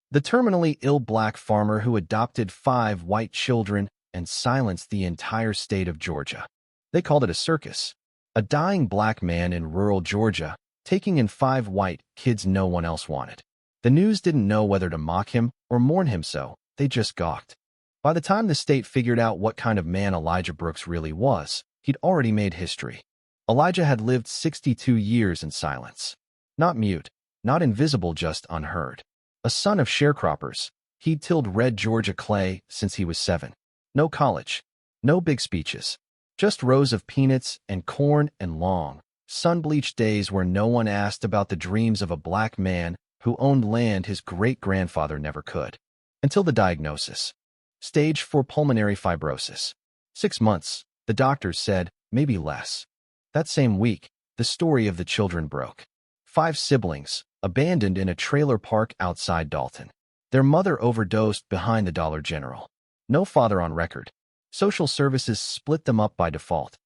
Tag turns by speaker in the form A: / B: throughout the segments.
A: The terminally ill black farmer who adopted 5 white children and silenced the entire state of Georgia. They called it a circus. A dying black man in rural Georgia, taking in 5 white kids no one else wanted. The news didn't know whether to mock him or mourn him, so they just gawked. By the time the state figured out what kind of man Elijah Brooks really was, he'd already made history. Elijah had lived 62 years in silence. Not mute, not invisible, just unheard. A son of sharecroppers, he'd tilled red Georgia clay since he was 7. No college, no big speeches, just rows of peanuts and corn and long, sun-bleached days where no one asked about the dreams of a black man who owned land his great-grandfather never could. Until the diagnosis. Stage 4 pulmonary fibrosis. 6 months, the doctors said, maybe less. That same week, the story of the children broke. 5 siblings, abandoned in a trailer park outside Dalton. Their mother overdosed behind the Dollar General. No father on record. Social services split them up by default.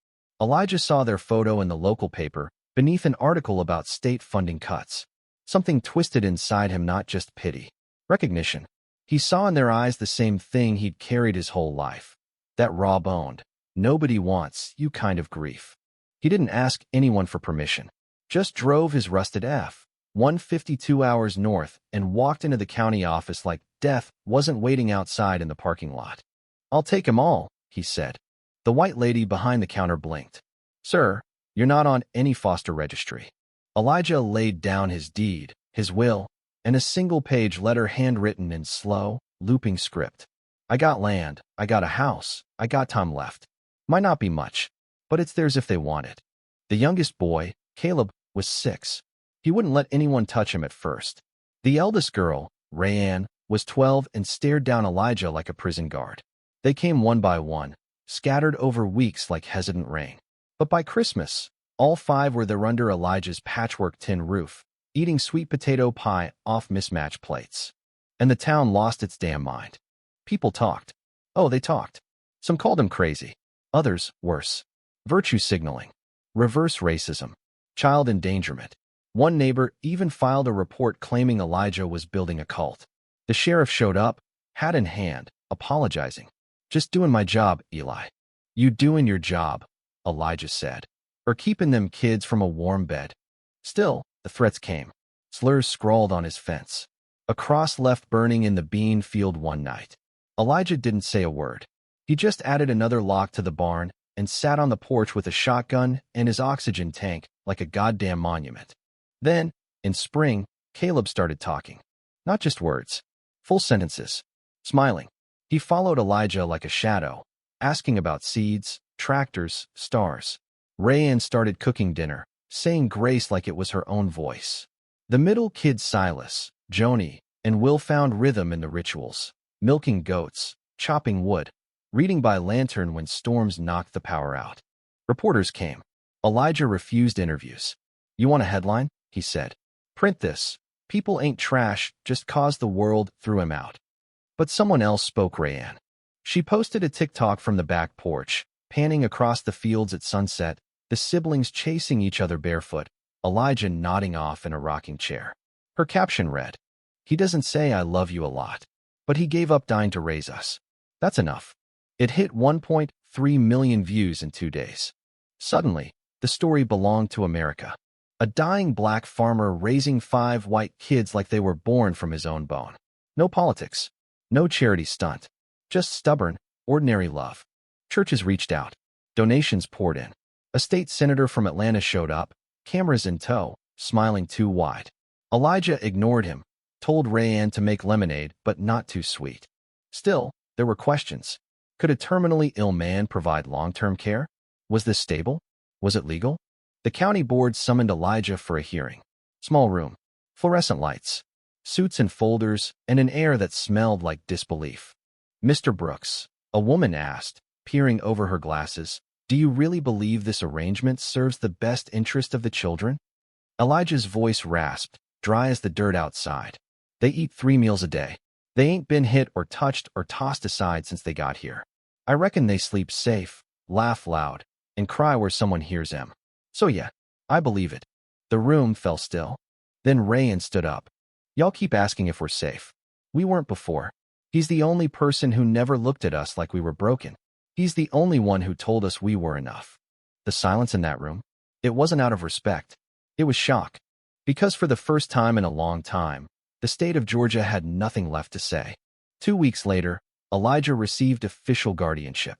A: Elijah saw their photo in the local paper, beneath an article about state funding cuts. Something twisted inside him, not just pity. Recognition. He saw in their eyes the same thing he'd carried his whole life. That raw-boned, nobody wants you kind of grief. He didn't ask anyone for permission. Just drove his rusted F-152 hours north and walked into the county office like death wasn't waiting outside in the parking lot. "I'll take 'em all," he said. The white lady behind the counter blinked. "Sir, you're not on any foster registry." Elijah laid down his deed, his will, and a single-page letter handwritten in slow, looping script. "I got land, I got a house, I got time left. Might not be much, but it's theirs if they want it." The youngest boy, Caleb, was 6. He wouldn't let anyone touch him at first. The eldest girl, Rayanne, was 12 and stared down Elijah like a prison guard. They came one by one, scattered over weeks like hesitant rain. But by Christmas, all 5 were there under Elijah's patchwork tin roof, eating sweet potato pie off mismatched plates. And the town lost its damn mind. People talked. Oh, they talked. Some called him crazy. Others, worse. Virtue signaling. Reverse racism. Child endangerment. One neighbor even filed a report claiming Elijah was building a cult. The sheriff showed up, hat in hand, apologizing. "Just doing my job, Eli." "You doing your job," Elijah said. "Or keeping them kids from a warm bed." Still, the threats came. Slurs scrawled on his fence. A cross left burning in the bean field one night. Elijah didn't say a word. He just added another lock to the barn and sat on the porch with a shotgun and his oxygen tank like a goddamn monument. Then, in spring, Caleb started talking. Not just words. Full sentences. Smiling. He followed Elijah like a shadow, asking about seeds, tractors, stars. Rayanne started cooking dinner, saying grace like it was her own voice. The middle kids, Silas, Joni, and Will, found rhythm in the rituals. Milking goats, chopping wood, reading by lantern when storms knocked the power out. Reporters came. Elijah refused interviews. "You want a headline?" he said. "Print this. People ain't trash, just cause the world threw him out." But someone else spoke. Rayanne. She posted a TikTok from the back porch, panning across the fields at sunset, the siblings chasing each other barefoot, Elijah nodding off in a rocking chair. Her caption read, "He doesn't say I love you a lot, but he gave up dying to raise us. That's enough." It hit 1.3 million views in 2 days. Suddenly, the story belonged to America. A dying black farmer raising 5 white kids like they were born from his own bone. No politics. No charity stunt. Just stubborn, ordinary love. Churches reached out. Donations poured in. A state senator from Atlanta showed up, cameras in tow, smiling too wide. Elijah ignored him, told Rayanne to make lemonade, but not too sweet. Still, there were questions. Could a terminally ill man provide long-term care? Was this stable? Was it legal? The county board summoned Elijah for a hearing. Small room. Fluorescent lights. Suits and folders, and an air that smelled like disbelief. "Mr. Brooks," a woman asked, peering over her glasses, "do you really believe this arrangement serves the best interest of the children?" Elijah's voice rasped, dry as the dirt outside. "They eat 3 meals a day. They ain't been hit or touched or tossed aside since they got here. I reckon they sleep safe, laugh loud, and cry where someone hears them. So yeah, I believe it." The room fell still. Then Rayanne stood up. "Y'all keep asking if we're safe. We weren't before. He's the only person who never looked at us like we were broken. He's the only one who told us we were enough. The silence in that room, it wasn't out of respect. It was shock. Because for the first time in a long time, the state of Georgia had nothing left to say. 2 weeks later, Elijah received official guardianship.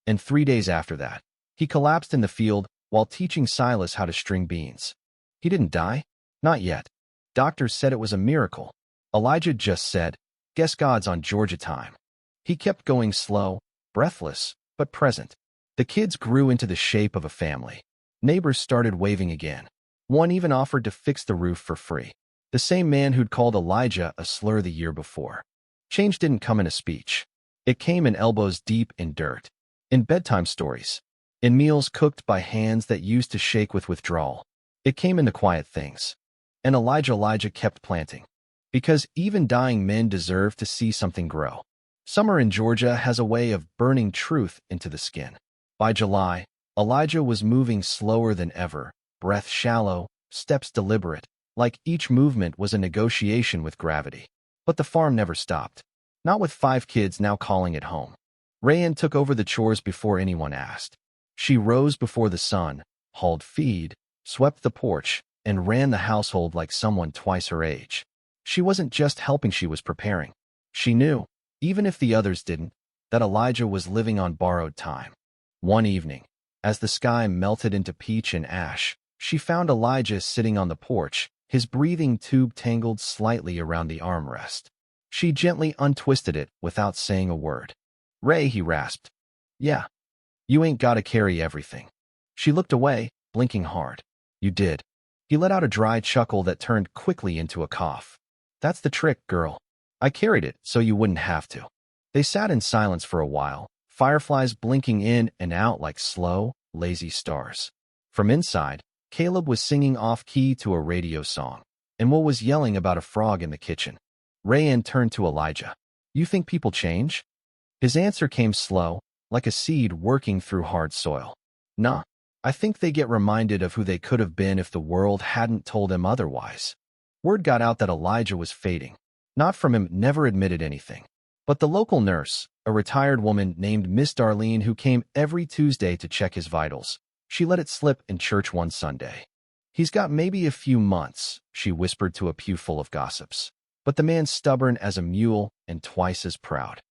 A: And 3 days after that, he collapsed in the field while teaching Silas how to string beans. He didn't die? Not yet. Doctors said it was a miracle. Elijah just said, "Guess God's on Georgia time." He kept going slow, breathless, but present. The kids grew into the shape of a family. Neighbors started waving again. One even offered to fix the roof for free. The same man who'd called Elijah a slur the year before. Change didn't come in a speech. It came in elbows deep in dirt, in bedtime stories, in meals cooked by hands that used to shake with withdrawal. It came in the quiet things. And Elijah kept planting. Because even dying men deserve to see something grow. Summer in Georgia has a way of burning truth into the skin. By July, Elijah was moving slower than ever, breath shallow, steps deliberate, like each movement was a negotiation with gravity. But the farm never stopped. Not with 5 kids now calling it home. Rayanne took over the chores before anyone asked. She rose before the sun, hauled feed, swept the porch, and ran the household like someone twice her age. She wasn't just helping, she was preparing. She knew, even if the others didn't, that Elijah was living on borrowed time. One evening, as the sky melted into peach and ash, she found Elijah sitting on the porch, his breathing tube tangled slightly around the armrest. She gently untwisted it without saying a word. "Ray," he rasped. "Yeah. You ain't gotta carry everything." She looked away, blinking hard. "You did." He let out a dry chuckle that turned quickly into a cough. "That's the trick, girl. I carried it so you wouldn't have to." They sat in silence for a while, fireflies blinking in and out like slow, lazy stars. From inside, Caleb was singing off-key to a radio song, and Will was yelling about a frog in the kitchen. Rayanne turned to Elijah. "You think people change?" His answer came slow, like a seed working through hard soil. "Nah, I think they get reminded of who they could have been if the world hadn't told them otherwise." Word got out that Elijah was fading. Not from him, never admitted anything. But the local nurse, a retired woman named Miss Darlene who came every Tuesday to check his vitals, she let it slip in church one Sunday. "He's got maybe a few months," she whispered to a pew full of gossips. But the man's stubborn as a mule and twice as proud.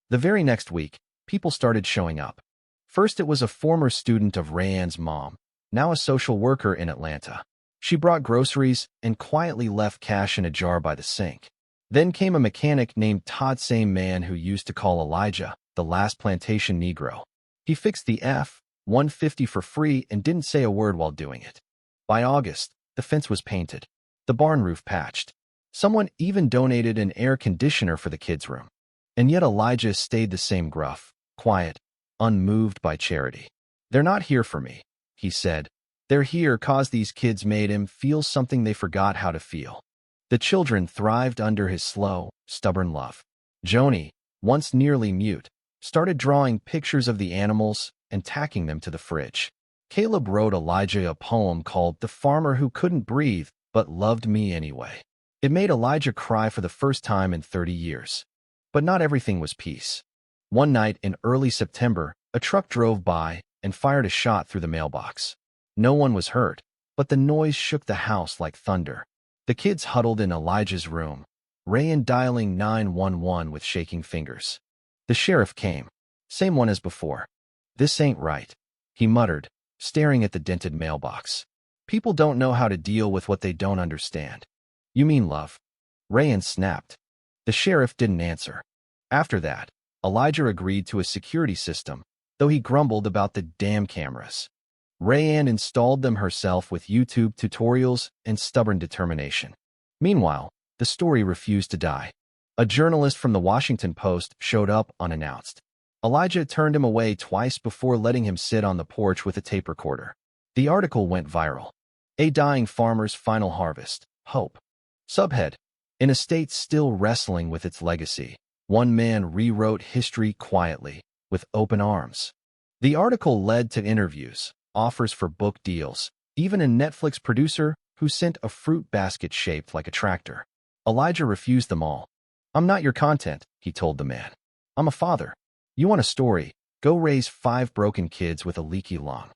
A: The very next week, people started showing up. First, it was a former student of Rayanne's mom, now a social worker in Atlanta. She brought groceries and quietly left cash in a jar by the sink. Then came a mechanic named Todd, same man who used to call Elijah the last plantation Negro. He fixed the F-150 for free and didn't say a word while doing it. By August, the fence was painted, the barn roof patched. Someone even donated an air conditioner for the kids' room. And yet Elijah stayed the same, gruff, quiet, unmoved by charity. "They're not here for me," he said. "They're here 'cause these kids made him feel something they forgot how to feel." The children thrived under his slow, stubborn love. Joni, once nearly mute, started drawing pictures of the animals and tacking them to the fridge. Caleb wrote Elijah a poem called "The Farmer Who Couldn't Breathe But Loved Me Anyway." It made Elijah cry for the first time in 30 years. But not everything was peace. One night in early September, a truck drove by and fired a shot through the mailbox. No one was hurt, but the noise shook the house like thunder. The kids huddled in Elijah's room, Rayanne dialing 911 with shaking fingers. The sheriff came. Same one as before. "This ain't right," he muttered, staring at the dented mailbox. "People don't know how to deal with what they don't understand." "You mean love?" Rayanne snapped. The sheriff didn't answer. After that, Elijah agreed to a security system, though he grumbled about the damn cameras. Rayanne installed them herself with YouTube tutorials and stubborn determination. Meanwhile, the story refused to die. A journalist from the Washington Post showed up unannounced. Elijah turned him away twice before letting him sit on the porch with a tape recorder. The article went viral. "A Dying Farmer's Final Harvest, Hope." Subhead: In a state still wrestling with its legacy, one man rewrote history quietly, with open arms. The article led to interviews, offers for book deals, even a Netflix producer who sent a fruit basket shaped like a tractor. Elijah refused them all. I'm not your content, he told the man. I'm a father. You want a story? Go raise 5 broken kids with a leaky lung.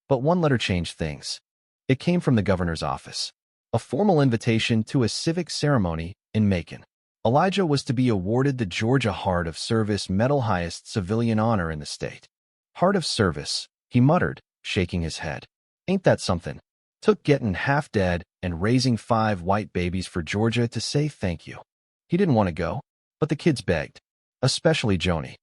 A: But one letter changed things. It came from the governor's office. A formal invitation to a civic ceremony in Macon. Elijah was to be awarded the Georgia Heart of Service Medal, highest civilian honor in the state. Heart of Service, he muttered, shaking his head. Ain't that something? Took getting half dead and raising 5 white babies for Georgia to say thank you. He didn't want to go, but the kids begged. Especially Joni.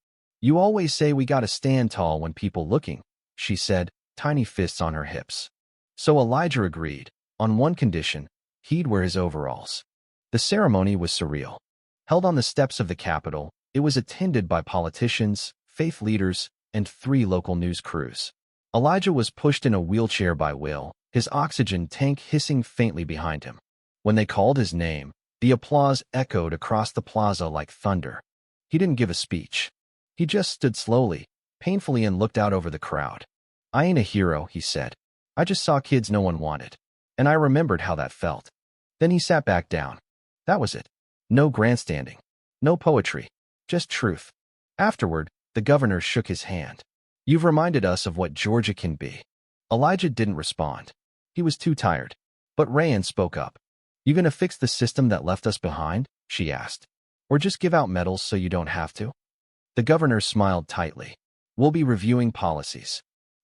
A: You always say we gotta stand tall when people looking, she said, tiny fists on her hips. So Elijah agreed, on one condition, he'd wear his overalls. The ceremony was surreal. Held on the steps of the Capitol, it was attended by politicians, faith leaders, and 3 local news crews. Elijah was pushed in a wheelchair by Will, his oxygen tank hissing faintly behind him. When they called his name, the applause echoed across the plaza like thunder. He didn't give a speech. He just stood slowly, painfully, and looked out over the crowd. I ain't a hero, he said. I just saw kids no one wanted. And I remembered how that felt. Then he sat back down. That was it. No grandstanding. No poetry. Just truth. Afterward, the governor shook his hand. You've reminded us of what Georgia can be. Elijah didn't respond. He was too tired. But Rayan spoke up. You gonna fix the system that left us behind? She asked. Or just give out medals so you don't have to? The governor smiled tightly. We'll be reviewing policies.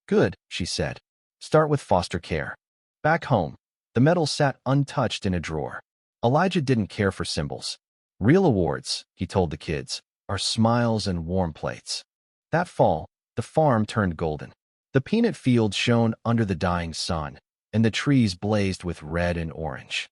A: Good, she said. Start with foster care. Back home, the medals sat untouched in a drawer. Elijah didn't care for symbols. Real awards, he told the kids, are smiles and warm plates. That fall, the farm turned golden. The peanut fields shone under the dying sun, and the trees blazed with red and orange.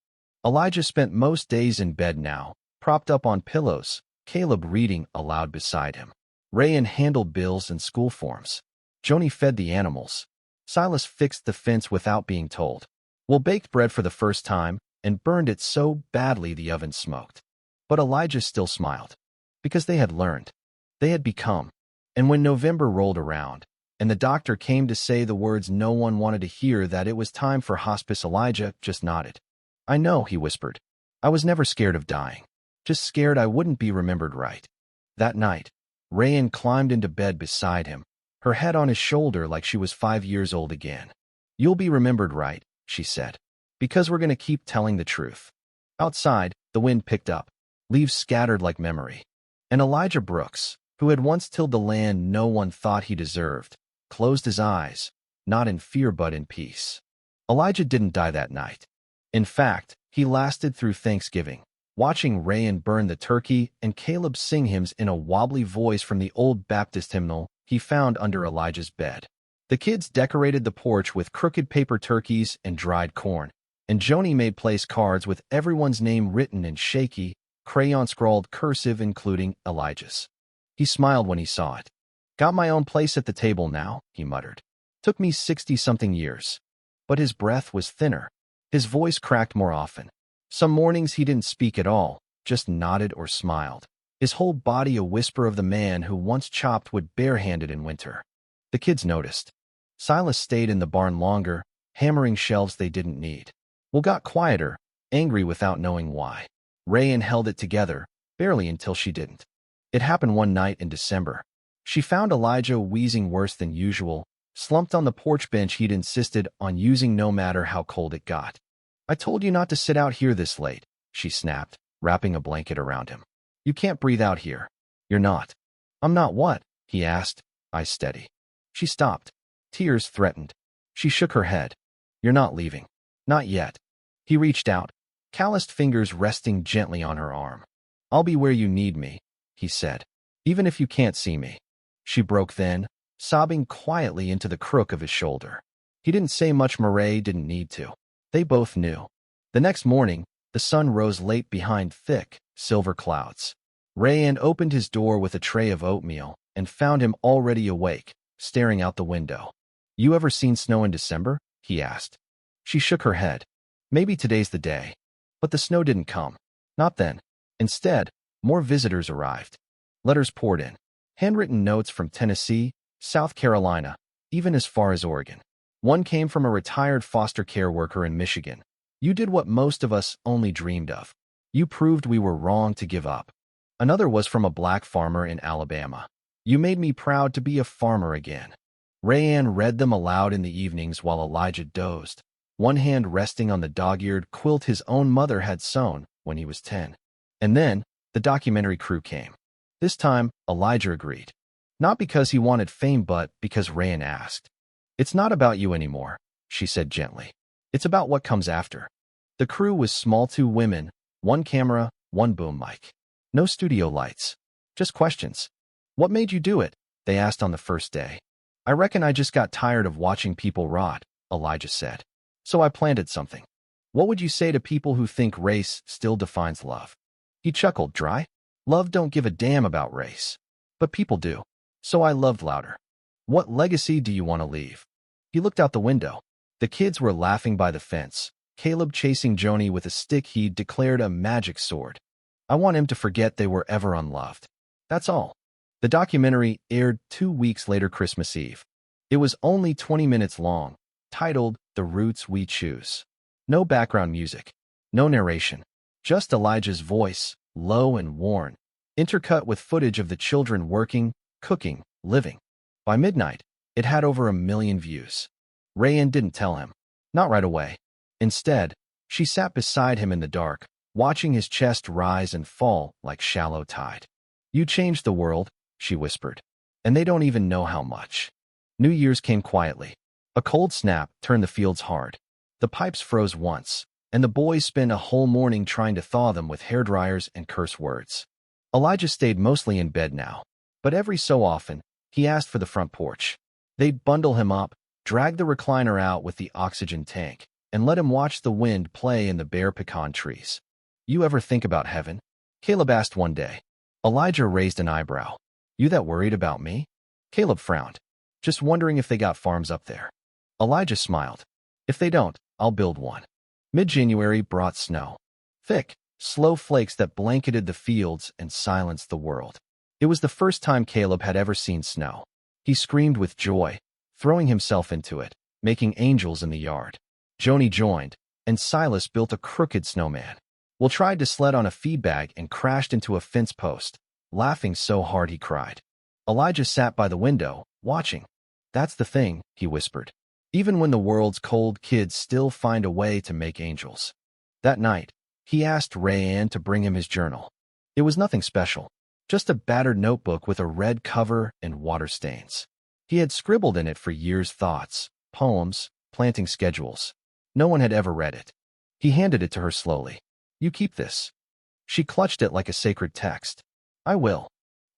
A: Elijah spent most days in bed now, propped up on pillows, Caleb reading aloud beside him. Rayan handled bills and school forms. Joni fed the animals. Silas fixed the fence without being told. Will baked bread for the first time and burned it so badly the oven smoked. But Elijah still smiled. Because they had learned. They had become. And when November rolled around, and the doctor came to say the words no one wanted to hear, that it was time for hospice, Elijah just nodded. I know, he whispered. I was never scared of dying. Just scared I wouldn't be remembered right. That night, Rayan climbed into bed beside him, her head on his shoulder like she was 5 years old again. You'll be remembered right, she said. Because we're going to keep telling the truth. Outside, the wind picked up. Leaves scattered like memory. And Elijah Brooks, who had once tilled the land no one thought he deserved, closed his eyes, not in fear but in peace. Elijah didn't die that night. In fact, he lasted through Thanksgiving, watching Rayan burn the turkey and Caleb sing hymns in a wobbly voice from the old Baptist hymnal he found under Elijah's bed. The kids decorated the porch with crooked paper turkeys and dried corn, and Joni made place cards with everyone's name written in shaky, crayon-scrawled cursive, including Elijah's. He smiled when he saw it. Got my own place at the table now, he muttered. Took me 60-something years. But his breath was thinner. His voice cracked more often. Some mornings he didn't speak at all, just nodded or smiled. His whole body a whisper of the man who once chopped wood barehanded in winter. The kids noticed. Silas stayed in the barn longer, hammering shelves they didn't need. Will got quieter, angry without knowing why. Rayan held it together, barely, until she didn't. It happened one night in December. She found Elijah wheezing worse than usual, slumped on the porch bench he'd insisted on using no matter how cold it got. I told you not to sit out here this late, she snapped, wrapping a blanket around him. You can't breathe out here. You're not. I'm not what? He asked, eyes steady. She stopped. Tears threatened. She shook her head. You're not leaving. Not yet. He reached out, calloused fingers resting gently on her arm. I'll be where you need me, he said, even if you can't see me. She broke then, sobbing quietly into the crook of his shoulder. He didn't say much. Murray didn't need to. They both knew. The next morning, the sun rose late behind thick, silver clouds. Rayan opened his door with a tray of oatmeal and found him already awake, staring out the window. You ever seen snow in December? He asked. She shook her head. Maybe today's the day. But the snow didn't come. Not then. Instead, more visitors arrived. Letters poured in. Handwritten notes from Tennessee, South Carolina, even as far as Oregon. One came from a retired foster care worker in Michigan. You did what most of us only dreamed of. You proved we were wrong to give up. Another was from a black farmer in Alabama. You made me proud to be a farmer again. Rayanne read them aloud in the evenings while Elijah dozed, one hand resting on the dog-eared quilt his own mother had sewn when he was 10. And then, the documentary crew came. This time, Elijah agreed. Not because he wanted fame but because Rayanne asked. "It's not about you anymore," she said gently. "It's about what comes after." The crew was small, 2 women, 1 camera, 1 boom mic. No studio lights. Just questions. "What made you do it?" they asked on the first day. "I reckon I just got tired of watching people rot," Elijah said. "So I planted something." "What would you say to people who think race still defines love?" He chuckled dry. "Love don't give a damn about race. But people do. So I loved louder." "What legacy do you want to leave?" He looked out the window. The kids were laughing by the fence, Caleb chasing Joni with a stick he'd declared a magic sword. "I want him to forget they were ever unloved. That's all." The documentary aired 2 weeks later, Christmas Eve. It was only 20 minutes long, titled The Roots We Choose. No background music, no narration, just Elijah's voice, low and worn, intercut with footage of the children working, cooking, living. By midnight, it had over 1 million views. Rayanne didn't tell him. Not right away. Instead, she sat beside him in the dark, watching his chest rise and fall like shallow tide. "You changed the world," she whispered. "And they don't even know how much." New Year's came quietly. A cold snap turned the fields hard. The pipes froze once, and the boys spent a whole morning trying to thaw them with hairdryers and curse words. Elijah stayed mostly in bed now, but every so often, he asked for the front porch. They'd bundle him up, drag the recliner out with the oxygen tank, and let him watch the wind play in the bare pecan trees. "You ever think about heaven?" Caleb asked one day. Elijah raised an eyebrow. "You that worried about me?" Caleb frowned. "Just wondering if they got farms up there." Elijah smiled. "If they don't, I'll build one." Mid-January brought snow. Thick, slow flakes that blanketed the fields and silenced the world. It was the first time Caleb had ever seen snow. He screamed with joy, throwing himself into it, making angels in the yard. Joni joined, and Silas built a crooked snowman. Will tried to sled on a feed bag and crashed into a fence post, laughing so hard he cried. Elijah sat by the window, watching. "That's the thing," he whispered. "Even when the world's cold, kids still find a way to make angels." That night, he asked Rayanne to bring him his journal. It was nothing special, just a battered notebook with a red cover and water stains. He had scribbled in it for years thoughts, poems, planting schedules. No one had ever read it. He handed it to her slowly. "You keep this." She clutched it like a sacred text. "I will.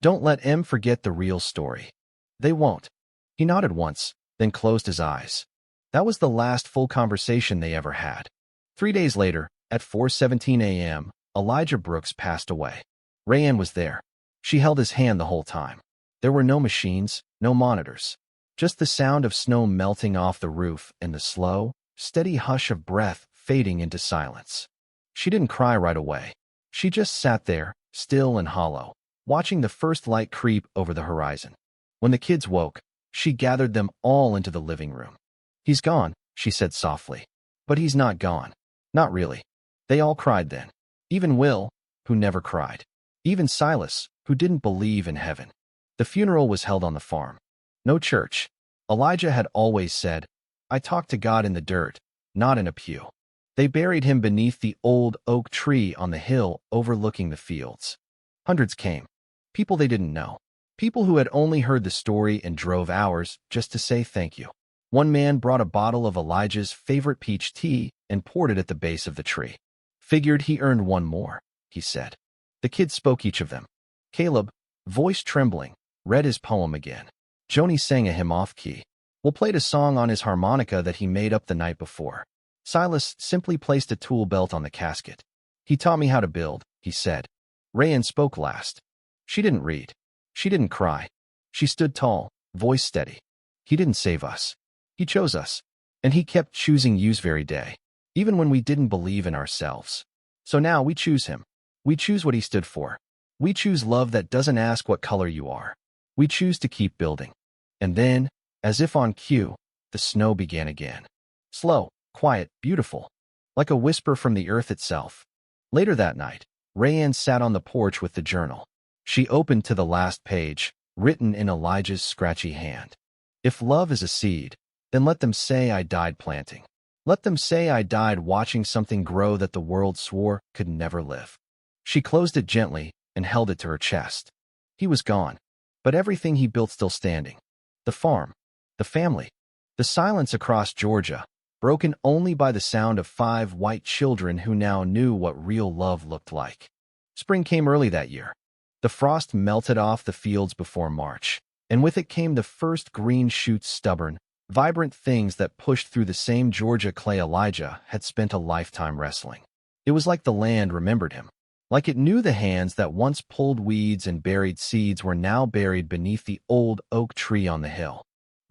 A: Don't let em forget the real story." "They won't." He nodded once, then closed his eyes. That was the last full conversation they ever had. 3 days later, at 4:17 a.m., Elijah Brooks passed away. Rayanne was there. She held his hand the whole time. There were no machines, no monitors. Just the sound of snow melting off the roof and the slow, steady hush of breath fading into silence. She didn't cry right away. She just sat there, still and hollow, watching the first light creep over the horizon. When the kids woke, she gathered them all into the living room. "He's gone," she said softly. "But he's not gone. Not really." They all cried then. Even Will, who never cried. Even Silas, who didn't believe in heaven. The funeral was held on the farm. No church. Elijah had always said, "I talk to God in the dirt, not in a pew." They buried him beneath the old oak tree on the hill overlooking the fields. Hundreds came. People they didn't know. People who had only heard the story and drove hours just to say thank you. One man brought a bottle of Elijah's favorite peach tea and poured it at the base of the tree. "Figured he earned one more," he said. The kids spoke each of them. Caleb, voice trembling, read his poem again. Joni sang a hymn off-key. Will played a song on his harmonica that he made up the night before. Silas simply placed a tool belt on the casket. "He taught me how to build," he said. Rayanne spoke last. She didn't read. She didn't cry. She stood tall, voice steady. "He didn't save us. He chose us. And he kept choosing you's very day, even when we didn't believe in ourselves. So now we choose him. We choose what he stood for. We choose love that doesn't ask what color you are. We choose to keep building." And then, as if on cue, the snow began again. Slow, quiet, beautiful, like a whisper from the earth itself. Later that night, Rayanne sat on the porch with the journal. She opened to the last page, written in Elijah's scratchy hand. If love is a seed, then let them say I died planting. Let them say I died watching something grow that the world swore could never live. She closed it gently and held it to her chest. He was gone, but everything he built still standing. The farm, the family, the silence across Georgia, broken only by the sound of 5 white children who now knew what real love looked like. Spring came early that year. The frost melted off the fields before March, and with it came the first green shoots, stubborn, vibrant things that pushed through the same Georgia clay Elijah had spent a lifetime wrestling. It was like the land remembered him, like it knew the hands that once pulled weeds and buried seeds were now buried beneath the old oak tree on the hill.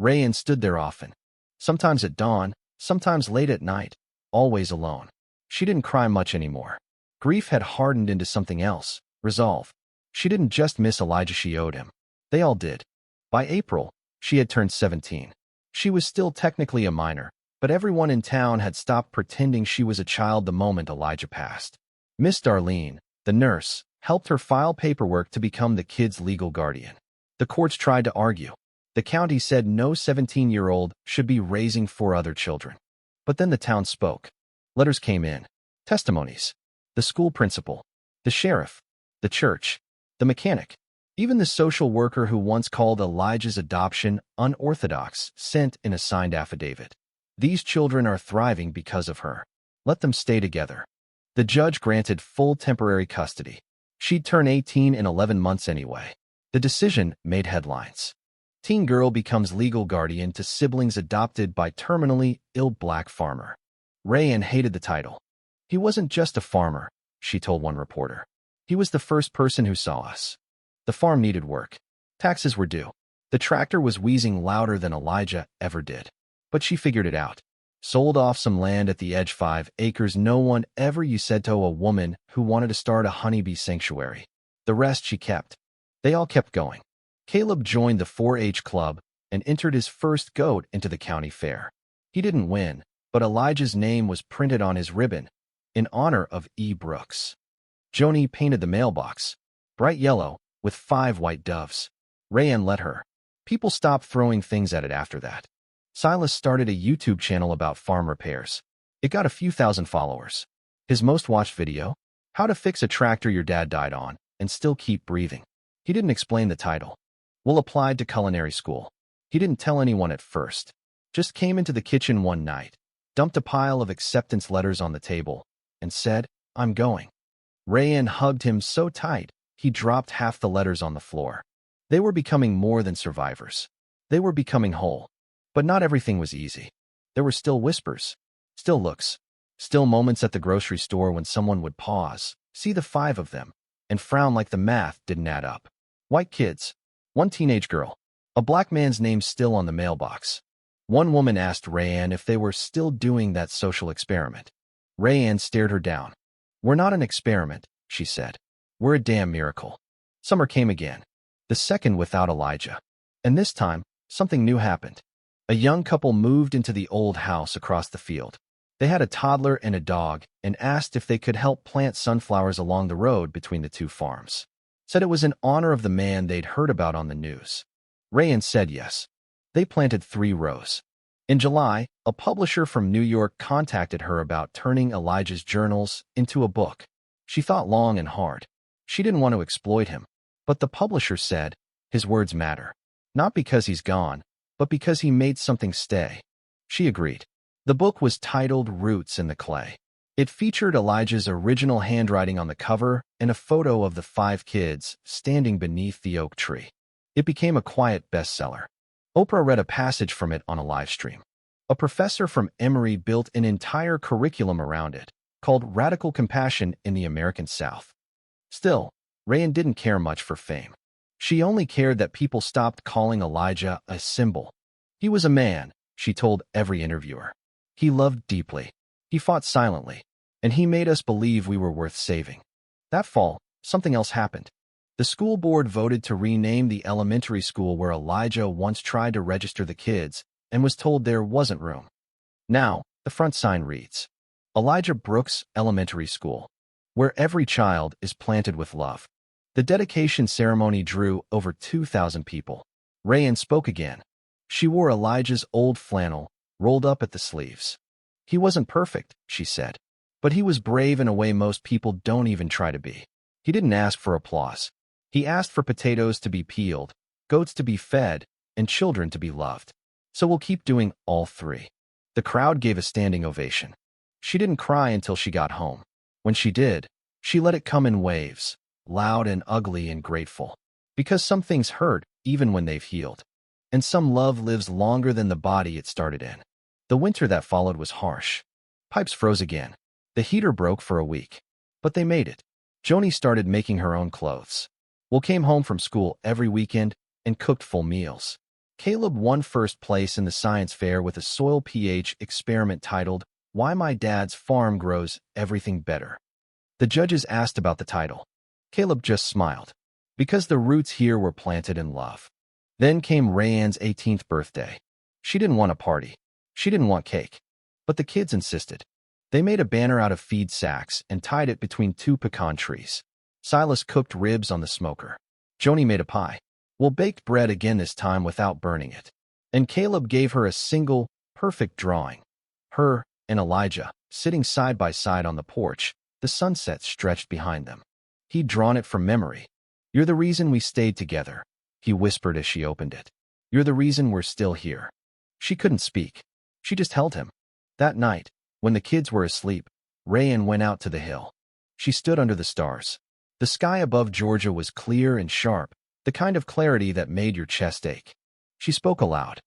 A: Rayan stood there often, sometimes at dawn, sometimes late at night, always alone. She didn't cry much anymore. Grief had hardened into something else, resolve. She didn't just miss Elijah, she owed him. They all did. By April, she had turned 17. She was still technically a minor, but everyone in town had stopped pretending she was a child the moment Elijah passed. Miss Darlene, the nurse, helped her file paperwork to become the kid's legal guardian. The courts tried to argue. The county said no 17-year-old should be raising 4 other children. But then the town spoke. Letters came in. Testimonies. The school principal. The sheriff. The church. The mechanic. Even the social worker who once called Elijah's adoption unorthodox sent in a signed affidavit. These children are thriving because of her. Let them stay together. The judge granted full temporary custody. She'd turn 18 in 11 months anyway. The decision made headlines. Teen girl becomes legal guardian to siblings adopted by terminally ill black farmer. Rayan hated the title. He wasn't just a farmer, she told one reporter. He was the first person who saw us. The farm needed work. Taxes were due. The tractor was wheezing louder than Elijah ever did. But she figured it out. Sold off some land at the edge, 5 acres no one ever you said to a woman who wanted to start a honeybee sanctuary. The rest she kept. They all kept going. Caleb joined the 4-H club and entered his first goat into the county fair. He didn't win, but Elijah's name was printed on his ribbon, in honor of E. Brooks. Joni painted the mailbox, bright yellow, with 5 white doves. Rayan let her. People stopped throwing things at it after that. Silas started a YouTube channel about farm repairs. It got a few thousand followers. His most watched video? How to fix a tractor your dad died on and still keep breathing. He didn't explain the title. Will applied to culinary school. He didn't tell anyone at first. Just came into the kitchen one night, dumped a pile of acceptance letters on the table, and said, I'm going. Rayan hugged him so tight, he dropped half the letters on the floor. They were becoming more than survivors. They were becoming whole. But not everything was easy. There were still whispers, still looks, still moments at the grocery store when someone would pause, see the 5 of them, and frown like the math didn't add up. White kids. One teenage girl. A black man's name still on the mailbox. One woman asked Rayan if they were still doing that social experiment. Rayan stared her down. We're not an experiment, she said. We're a damn miracle. Summer came again. The second without Elijah. And this time, something new happened. A young couple moved into the old house across the field. They had a toddler and a dog and asked if they could help plant sunflowers along the road between the 2 farms. Said it was in honor of the man they'd heard about on the news. Rayan said yes. They planted 3 rows. In July, a publisher from New York contacted her about turning Elijah's journals into a book. She thought long and hard. She didn't want to exploit him. But the publisher said, his words matter. Not because he's gone, but because he made something stay. She agreed. The book was titled Roots in the Clay. It featured Elijah's original handwriting on the cover and a photo of the 5 kids standing beneath the oak tree. It became a quiet bestseller. Oprah read a passage from it on a live stream. A professor from Emory built an entire curriculum around it, called Radical Compassion in the American South. Still, Rayan didn't care much for fame. She only cared that people stopped calling Elijah a symbol. He was a man, she told every interviewer. He loved deeply. He fought silently. And he made us believe we were worth saving. That fall, something else happened. The school board voted to rename the elementary school where Elijah once tried to register the kids and was told there wasn't room. Now, the front sign reads, Elijah Brooks Elementary School, where every child is planted with love. The dedication ceremony drew over 2,000 people. Rayan spoke again. She wore Elijah's old flannel, rolled up at the sleeves. He wasn't perfect, she said, but he was brave in a way most people don't even try to be. He didn't ask for applause. He asked for potatoes to be peeled, goats to be fed, and children to be loved. So we'll keep doing all three. The crowd gave a standing ovation. She didn't cry until she got home. When she did, she let it come in waves, loud and ugly and grateful. Because some things hurt even when they've healed. And some love lives longer than the body it started in. The winter that followed was harsh. Pipes froze again. The heater broke for a week. But they made it. Joni started making her own clothes. Will came home from school every weekend and cooked full meals. Caleb won first place in the science fair with a soil pH experiment titled, "Why My Dad's Farm Grows Everything Better." The judges asked about the title. Caleb just smiled. Because the roots here were planted in love. Then came Rayan's 18th birthday. She didn't want a party. She didn't want cake. But the kids insisted. They made a banner out of feed sacks and tied it between two pecan trees. Silas cooked ribs on the smoker. Joni made a pie. Will baked bread again this time without burning it. And Caleb gave her a single, perfect drawing. Her and Elijah, sitting side by side on the porch, the sunset stretched behind them. He'd drawn it from memory. "You're the reason we stayed together," he whispered as she opened it. "You're the reason we're still here." She couldn't speak. She just held him. That night, when the kids were asleep, Rayan went out to the hill. She stood under the stars. The sky above Georgia was clear and sharp, the kind of clarity that made your chest ache. She spoke aloud.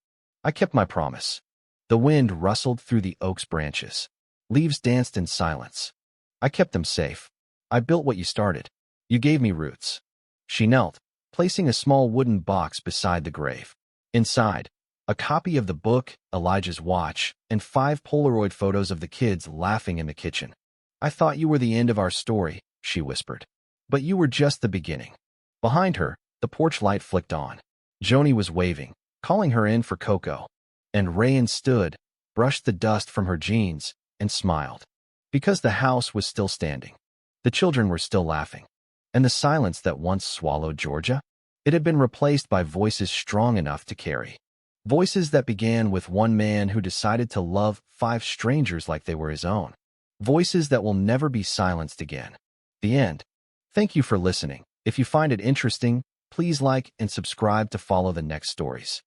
A: "I kept my promise." The wind rustled through the oak's branches. Leaves danced in silence. "I kept them safe. I built what you started. You gave me roots." She knelt, placing a small wooden box beside the grave. Inside, a copy of the book, Elijah's watch, and 5 Polaroid photos of the kids laughing in the kitchen. "I thought you were the end of our story," she whispered. "But you were just the beginning." Behind her, the porch light flicked on. Joni was waving, calling her in for cocoa. And Rayan stood, brushed the dust from her jeans, and smiled. Because the house was still standing. The children were still laughing. And the silence that once swallowed Georgia? It had been replaced by voices strong enough to carry. Voices that began with one man who decided to love 5 strangers like they were his own. Voices that will never be silenced again. The end. Thank you for listening. If you find it interesting, please like and subscribe to follow the next stories.